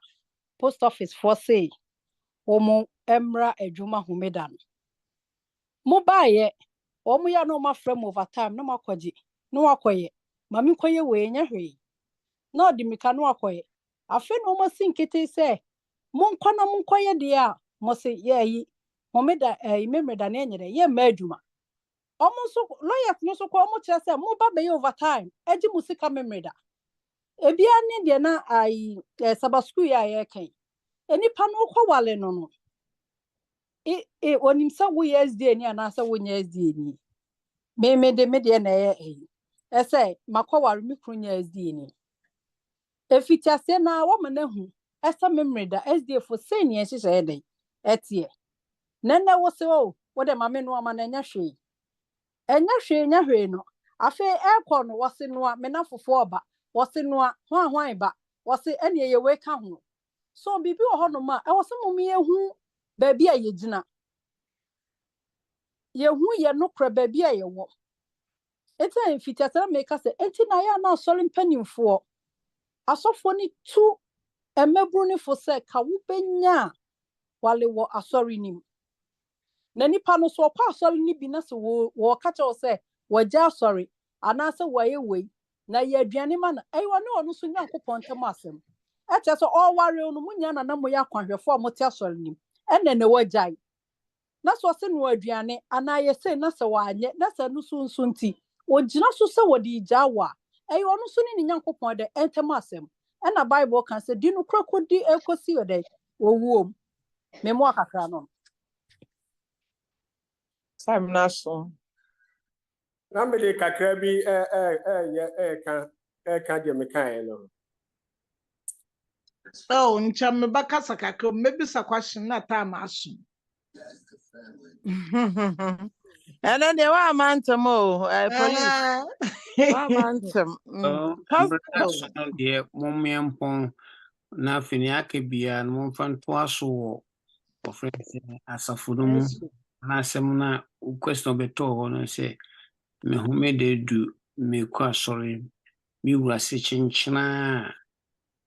S6: post office for say omo emra adwuma homeda no. Mo baaye omo ya no ma frame overtime no makoje. No akoye. Mami koye we nya hwe. Na odi mika no akoye. Afi no mo sinkete se monkwa na monkoye de a mo se ye yi homeda memreda na enyere ye ma adwuma. Omo so lawyer no so ko omo kire se mo ba be overtime eji musika memreda. Ebia ni de na ai sabasku ya ye kan. Enipa no kwa wale no. Onim se wo SD ni ana se wo nya SD ni. Me de na ye ese makwa ware mi kru nya SD ni. Efitia se na wo mena hu esa memreda SD for say ni ehye ye den. Etie. Nene wo se o wo de mame no ama na nya hwe. Enya hwe no. Afi ekọ no wo se no a mena fofo oba. Wo se no a hwan ba. Wo se ene ye we ka ho. So bibi wo ho no ma e wo se mo me hu ba bia ye gina. Ye hu ye no kra ba bia ye wo. Eta enfitiasa make say enti na ya na asori mpanimfo. Asofo ni tu emebru ni fo se ka wo benya wale wo asori nim. Na nipa no so kwa asori ni bi na se wo ka che wo se wo ja asori ana se wo ye we na ye aduane ma na ai woni onu so Nyankopon tem asem. Eche so all ware no munya na mo ya kwanhwefo mo te asori nim. Ene ne wajai. Na so se no aduane ana ye se na se wa anye na se no so nso nti ogina so se wodi jawa ai onu so ni Nyankopon de entem asem. Ena Bible kan se di no krokodi ekosi ode owuom. Memo akakra no.
S4: Time na so.
S8: Na me de kakra bi kan de me kan no.
S10: Oh, ncha me baka sakakro maybe sa question na time aso.
S4: And then they were mantem police. Wa mantem.
S11: Mbredaso no de mommempon na afini aka bia no momfa to aso wo friends asafurum na asem na question beto ho no se me home de du me kwa sorry mi wura se chinchina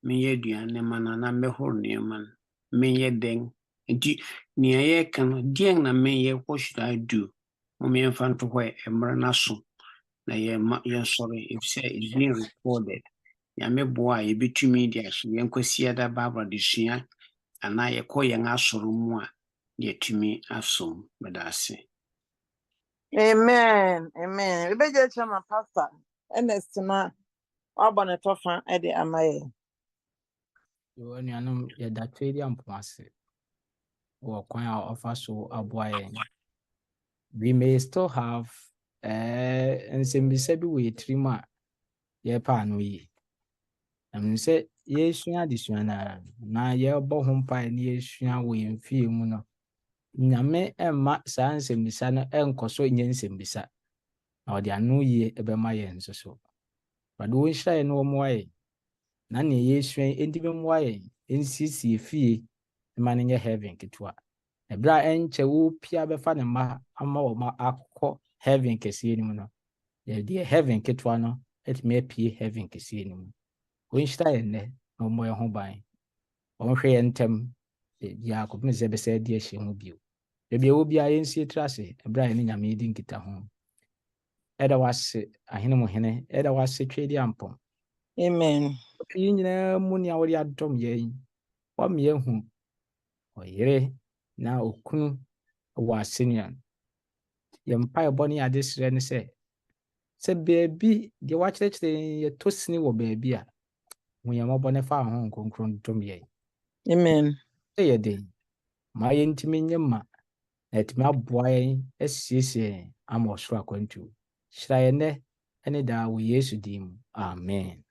S11: me ye duane mana na me hor ne man me ye den di ni ye kan dien na me ye what should I do mommemfa to hwe emre na so na ye sorry if say it's being recorded ya me boa ye betumi dia hye yenkwasi da babra de sua ana ye kɔ yen asoro mu a ye tumi asom medase.
S4: Amen. Amen. We beje chama pastor. Ernest na wabone tofa e de amaye.
S1: Yo anuanom ye da twedi ampomase. Wo kwan a ofa so aboa yen. We may still have nsembisa bi we trima ye pa no yi. Say yesua disua na ye bo ho mpa ni yesua we mfie mu no. Nyame emma saa nsembisa no enkoso nye nsembisa. Na odi anu yi ebema ye nsoso. Bado wo hira ye no mo aye. Na ne yesua endi be mo aye nsisi efie ma ne nye heaven ketwa. Ebra enche wo pia be fa ne ma ama wo ma akọ heaven kese ni mu no. Ye die heaven ketwa no etime apie heaven kese ni mu. Wo hira ye ne no mo ye ho ban. Wo hwe ye ntem ya ko me se be se die hye ho bio. Ebi wo bia yensie trase ebra ye ne nyame edi nkita ho. Eda wase ahene mo hene eda wase twedi ampom.
S4: Amen.
S1: Opi nyina mu ne awori adom ye. Wa me hu oyere na okunu wa senior. Ye mpa eboni adesire ne se beebi de wa kyerɛkyerɛ ye tosini wo beebi a hu ye mabone fa ho nkonkron dom ye.
S4: Amen.
S1: Ye den ma ye ntimi nyema na etimi aboa ye asiesie ama osoro akwantu. Hyira ye ne ene da wo Yesu dim. Amen.